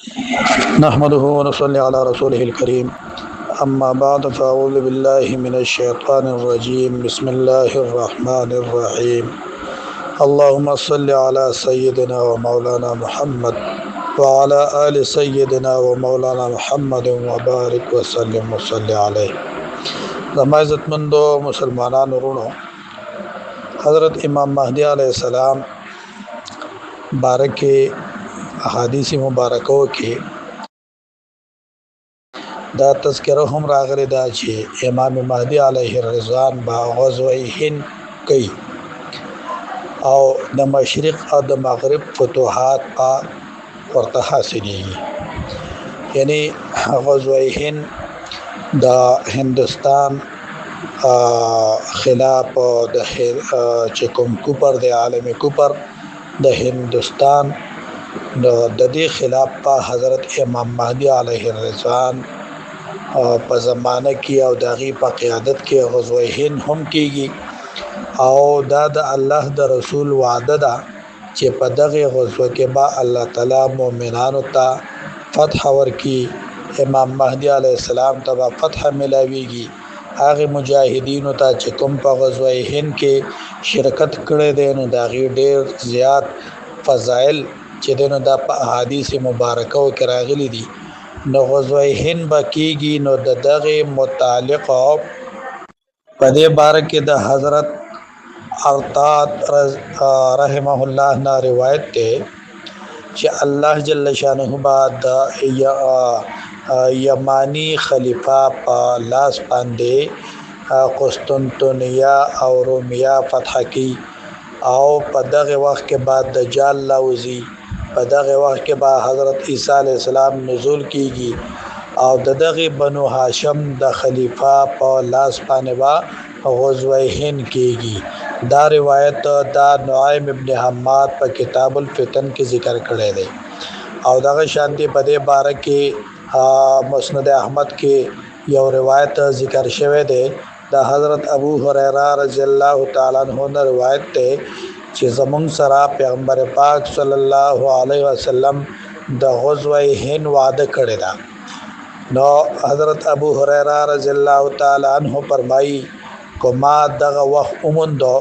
نحمده ونصلي على رسوله الكريم أما بعد فأعوذ بالله من الشيطان الرجيم بسم الله الرحمن الرحيم اللهم صل على سيدنا ومولانا محمد وعلى آل سيدنا ومولانا محمد وبارك وسلم وصلي عليه. زما عزتمندو مسلمانان ورونو، حضرت امام مہدی علیہ السلام بارک احادیث مبارکو کې دا تذکره هم راغلی دا چې امام مهدی علیه الرضوان با غزوه هند کوي او د مشرق او د مغرب فتوحات ورته حاصلېږي. یعنی غزوه هند د هندوستان خلاف د چې کوم کوپر د عالم کوپر د هندوستان د دې خلاف په حضرت امام مهدی علیه الرضوان په زمانه کې او دغه په قیادت کې غزوه هند هم کیږي او دا د الله د رسول وعده ده چې په دغه غزوه کې با الله تعالی مؤمنانو ته فتح ورکي. امام مهدی علیه السلام ته فتح ملاويږي. هغه مجاهدینو ته چې کوم په غزوه هند کې شرکت کړي دي نو دا غي ډیر زیات فضائل چې دنه د احادیث مبارکو کې راغلي دي. نو غزوه هند بکیږي نو دغه متعلق په دې بار کې د حضرت ارطاد رحمه الله نه روایت ده چې الله جل شانه بعد یمانی خلیفہ په لاس باندې قسطنطنیه او رومیا فتح کی او په دغه وخت کې بعد دجال لاوزی. په دغه وخت کې با حضرت عیسی علیه السلام نزول کیږي او دغه بنو هاشم د خلیفہ په لاس باندې با غزوه هند کیږي. دا روایت دا نعیم ابن حماد په کتاب الفتن کې ذکر کړی دی او دغه شانتی په دې باره کې مسند احمد کې یو روایت ذکر شوی دی د حضرت ابو هريره رضی الله تعالی عنہ نے روایت ته چې زمون سره پیغمبر پاک صلی الله علیه وسلم د غزوه هند وعده کړی دا. نو حضرت ابو هريره رضی الله تعالی عنہ فرمایي کومه دغه وخت اومندو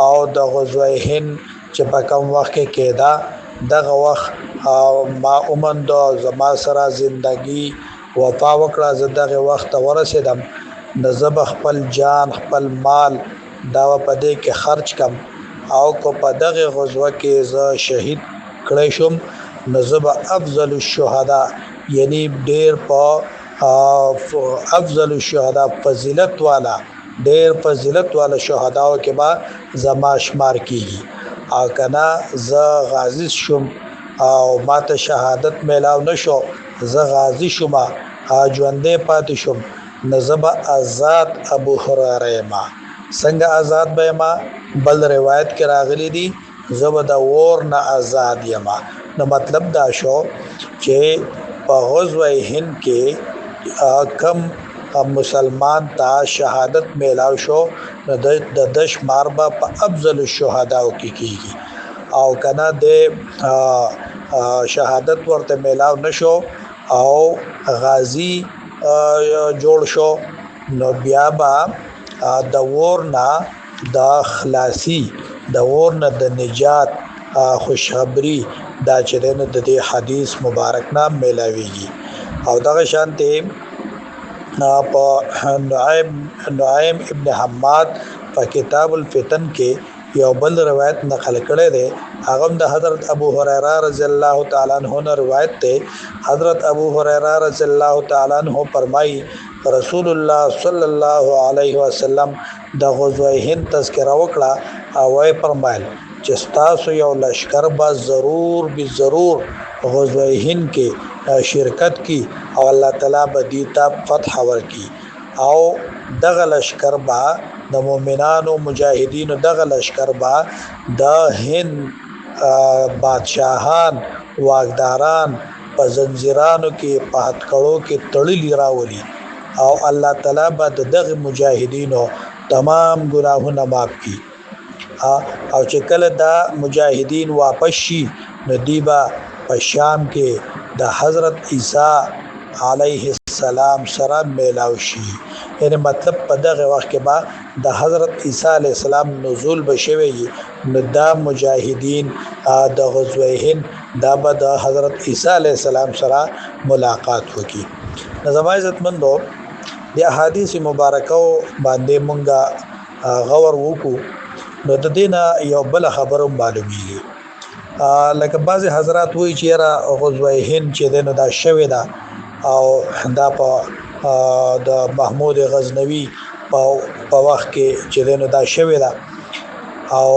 او د غزوه هند چې په کوم وخت کې کېدا دغه وخت ما اومندو زما سره زندگی وفا وکړه. زه دغه وخت ورسېدم نزب خپل جان خپل مال دا په دې کې خرج کم او کو په دغه غزوه کې زه شهید کړی شم نزب افضل الشهدا یعنی ډیر په افضل الشهدا فضیلت والا ډیر فضیلت والا شهداو کې با زما شمار کیږي. او کنا زه غازی شم او ماته شهادت میلاو نشو زه غازی شم ژوندې پاتې شم نزب آزاد ابو هريره ما څنګه آزاد به ما بل روایت کې راغلي دي زب د ور نه آزاد یما. نو مطلب دا شو چې په غزوه هند کې کم مسلمان ته شهادت میلاو شو د دشمار با په افضل الشهداو کې کیږي او کنا د شهادت ورته میلاو نشو او غازی جوړ شو نو بیا با د ورنا د خلاصي د ورنا د نجات خوشخبری دا چې د دې حدیث مبارک نام ملاويږي. او دغه شانته په نعیم ابن حماد په کتاب الفتن کې یو بل روایت نقل کړی دی. هغه د حضرت ابو هريره رضی الله تعالی عنہ نے روایت ته حضرت ابو هريره رضی الله تعالی عنہ فرمایي رسول الله صلی الله علیه وسلم د غزوه هند تذکرہ وکړه او یې فرمایل چې تاسو یو لشکر با ضرور غزوه هند کې شرکت کی او الله تعالی به دې ته فتح ورکي او دغه لشکر با د مؤمنانو مجاهدینو دغه لشکر با د هند بادشاہان واغداران په زنجیرانو کې په هتکړو کې تړلي راولي او الله تعالی به دغه مجاهدینو تمام ګناهونه معاف کړي. او چې کله دا مجاهدین واپس شي نو دیبا په شام کې د حضرت عیسی علیه السلام سره میلاو شي. یعنی مطلب په دغه وخت کې به د حضرت عیسی علیه السلام نزول بشوي نو دا مجاهدین د غزوه هند دا به د حضرت عیسی علیه السلام سره ملاقات وکړي. زما عزتمندو د احادیث مبارکه باندې مونږه غور وکړو نو د دینه یو بل خبره معلومیږي. لکه بعضی حضرات وایي چې را غزوه هند چې دنه دا شوی دا او دا په د محمود غزنوي په وخت کې چې دنه دا شوی دا او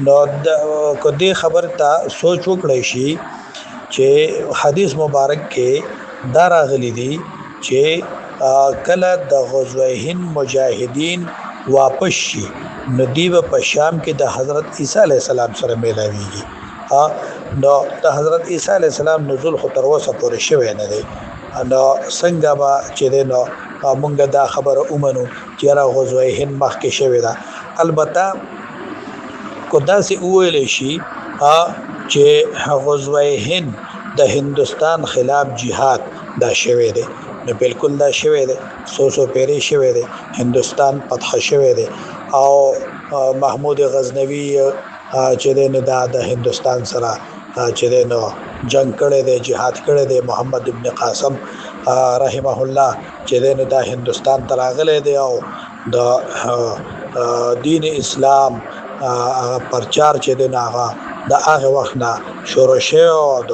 نو کو دې خبر ته سوچ وکړی شي چې حدیث مبارک کې دا راغلی دی چې کله د غزوه هند مجاهدین واپس شي نو دی په شام کې د حضرت عیسی علیه السلام سره میلاویږي. نو د حضرت عیسی علیه السلام نزول خو تر اوسه پورې شوی نه دی. نو څنګه به چې نو مونږ دا خبره ومنو چې را غزوه هند مخکې شوی ده. البته کو داسې وویل شي چې غزوه هند د هندستان خلاف جهاد دا شوی دی. نو بالکل دا شوی دی، سو پیری شوی دی، هندستان فتح شوی دی او محمود غزنوی چې دا د هندستان سره چې نو جنگ کړی دی، جهاد کړی دی. محمد ابن قاسم رحمه الله چې دا هندستان ته راغلی دی او د دین اسلام پرچار چې هغه د هغه وخت نه شروع شوی او د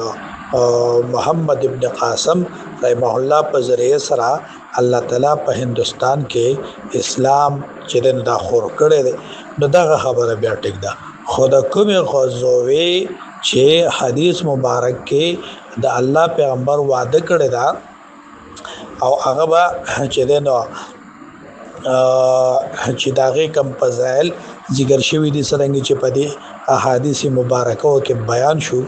محمد ابن قاسم رحمه الله په ذریعه سره الله تعالی په هندستان کې اسلام چې دا خور کړی دی. نو دغه خبره بیا ټیک ده. خو د کومې غزوې چې حدیث مبارک کې د الله پیغمبر وعده کړی دا او هغه به چې نو چې داغه کم فضایل ذکر شوی دي څنګه چې په دې احادیث مبارکه کې بیان شو.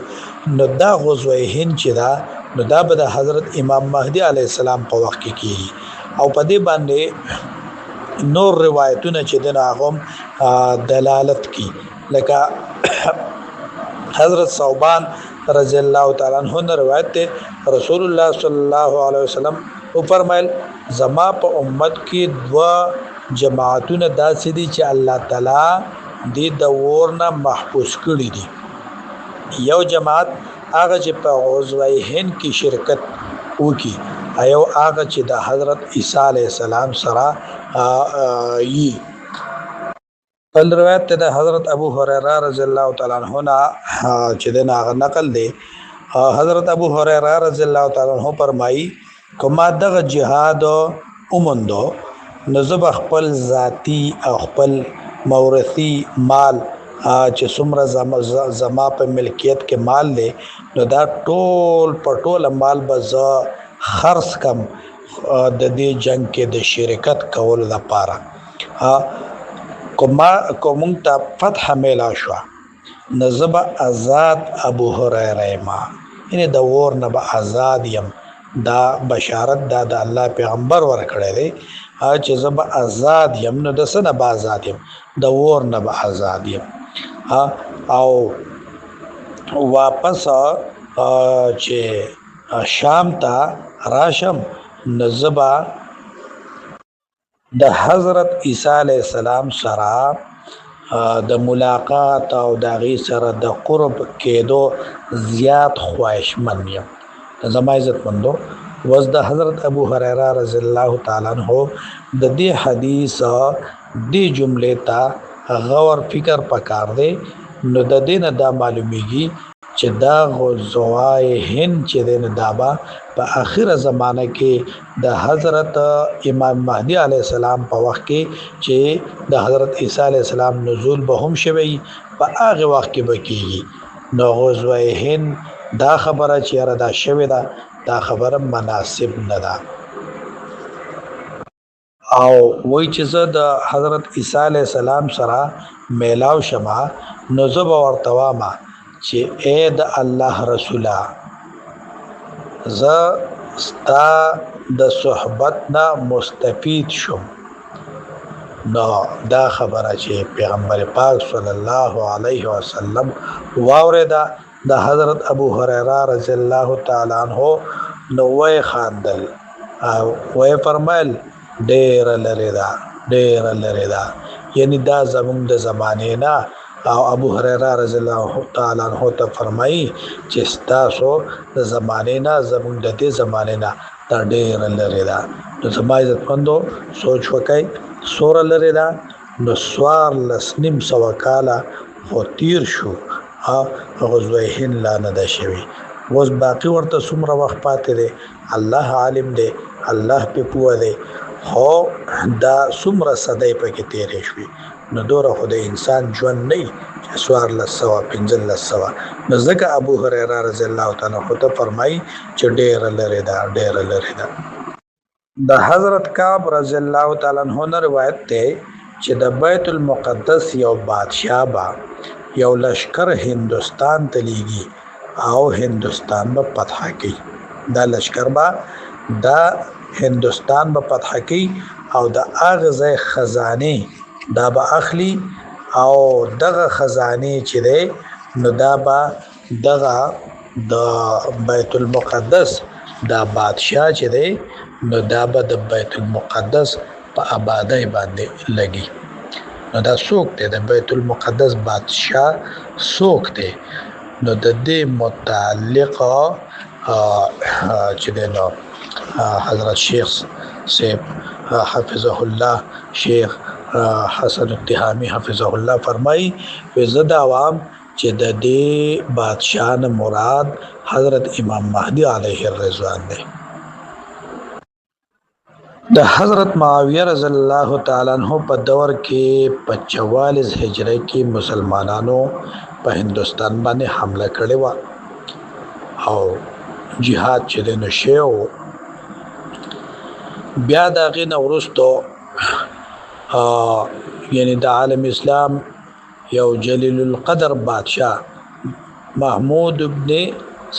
نو دا غزوه هند چې دا نو دا به د حضرت امام مهدی علیه السلام په وخت کې کیږي او په دې باندې نور روایتونه چې د هغه دلالت کی. لکه حضرت ثوبان رضی الله تعالی عنہ نے روایت ته رسول الله صلی الله علیه وسلم او فرمایل زما په امت کې دوا جماعتونه داسې دي چې الله تعالی دې د ورنه محفوظ کړی دي. یو جماعت هغه چې په غزوه هند کې شرکت وکي، ایو هغه چې د حضرت عیسی علیه السلام سره یي. بل روایت د حضرت ابو هريره رضی الله تعالی عنہ چې د هغه نقل دی. حضرت ابو هريره رضی الله تعالی عنہ فرمایي کومه دغه جهاد اومندو نزب خپل ذاتی او خپل مورثي مال چې څومره زما په ملکیت کې مال دی نو دا ټول پټول مال به زه خرڅ کم د دې جنگ کې د شرکت کول لپاره. کوم ته فتح میلا شو نزب آزاد ابو هريره ما یعنی د ور نه به آزاد یم. دا بشارت دا د الله پیغمبر ورکړی دی چې زب آزاد یم. نو د سنه به آزاد یم، د ور نه به آزاد یم. او واپس چې شام ته راشم نزبا د حضرت عیسی علیه السلام سره د ملاقات او د غي سره د قرب کېدو زیات خواهشمن یم. زما عزت مندو وز د حضرت ابو هريره رضی الله تعالی عنہ د دې حدیث دې جملې ته غور فکر پکار دی. نو د دې نه دا معلومیږي چې دا غزوه هند چې د دابا په اخره زمانه کې د حضرت امام مهدی علیه السلام په وخت کې چې د حضرت عیسی علیه السلام نزول به هم شوی په هغه وخت کې بکیږي. نو غزوه هند دا خبره چې را دا شوی دا خبره مناسب نه ده. او وای چې زه د حضرت عیسی علیه السلام سره میلاو شمه نو زه به ورته وایم چې اے د الله رسوله زه ستا د صحبت نه مستفید شم. نو دا خبره چې پیغمبر پاک صلی الله علیه وسلم واورېده د حضرت ابو هريره رضی الله تعالی عنہ نو وای خاندل او وای فرمایل ډیر لري دا ډیر لري دا، یعنی دا زمونږ د زمانه نه. او ابو هريره رضی الله تعالی عنہ ته فرمایي چې تاسو د زمانه نه زمونږ د دې زمانه نه دا ډیر لري دا. نو زما عزت مندو سوچ وکای سور لري دا. نو سوار لسنیم سو کاله خو تیر شو غزوه هند لا نه ده شوی. اوس باقی ورته څومره وخت پاتې دی الله عالم دی، الله په پوهه دی، خو دا څومره صدۍ پکې تیرې شوي. نو دوره خو د انسان ژوند نه وي چې 1400 نو ځکه ابو هريره رضی الله تعالی عنہ ته فرمایي چې ډېره لرې ده ډېره لرې ده. د حضرت کعب رضی الله تعالی عنہ نه روایت دی چې د بیت المقدس یو بادشاه با یو لشکر هندوستان ته لیږي او هندوستان به فتح کوي. دا لشکر با دا هندوستان به فتح کوي او د هغه ځای خزانه دا به اخلي او دغه خزانه چې دی نو دا به دغه د بیت المقدس دا بادشاه چې دی نو دا به د بیت المقدس په آبادی باندې لګي. نو دا څوک دی د بیت المقدس بادشاه څوک دی؟ نو د دې متعلق چې دی نو حضرت شیخ صاحب حفظه الله شیخ حسن التهامی حفظه الله فرمایي وزد عوام چې د دې بادشاہ نه مراد حضرت امام مهدی علیه الرضوان دی. د حضرت معاویه رضی الله تعالی عنہ په دور کې 44 هجری کې مسلمانانو په هندوستان باندې حمله کړې و او جهاد چې د نشو بیا د غین ورستو یعنی د عالم اسلام یو جلیل القدر بادشاہ محمود ابن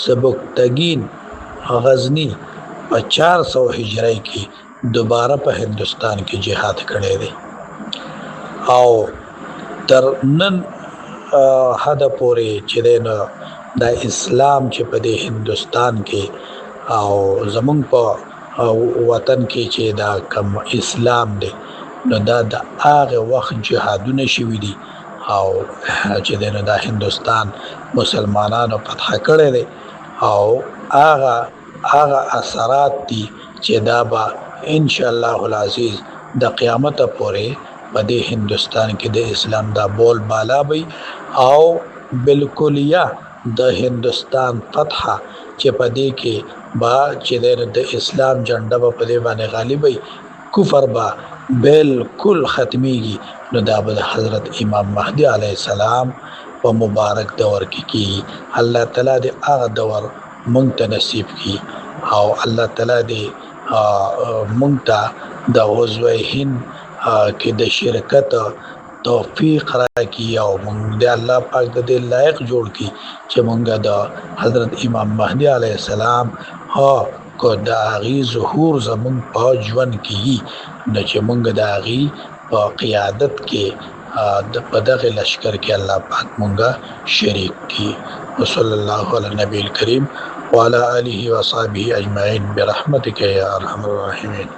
سبکتگین غزنی په 400 هجری کې دوباره په هندوستان کې جهاد کړی دی او تر نن حد پورې چې د اسلام چې په دې هندوستان کې او زمونږ په وطن کې چې دا کم اسلام دی نو دا د هغه وخت جهادونه شوي دي او چې د هندوستان مسلمانانو فتح کړی دی او هغه اثرات دي چې دا به ان شاء الله العزیز د قیامت پورې په دې هندوستان کې د اسلام دا بول بالا وي او بالکلیه د هندوستان فتح چې په دې کې با چې د اسلام جنډه په دې باندې غالب وي، کفر با بالکل ختميږي. نو دا به حضرت امام مهدی علیه السلام په مبارک دور کې کی الله تعالی دې هغه دور مونږ ته نصیب کړي او الله تعالی دې مونږ ته د غزوه هند کې د شرکت توفیق راکړي او مونږ دې الله پاک دې لایق جوړ کړي چې مونږ د حضرت امام مهدی علیه السلام کو د هغې ظهور زمونږ په ژوند کې نه چې مونږ د هغې په قیادت کې په دغه لشکر کې الله پاک مونږه شریک کړي. وصلی الله علی النبی الکریم وعلى آله وصحبه اجمعین برحمتک یا ارحم الراحمین.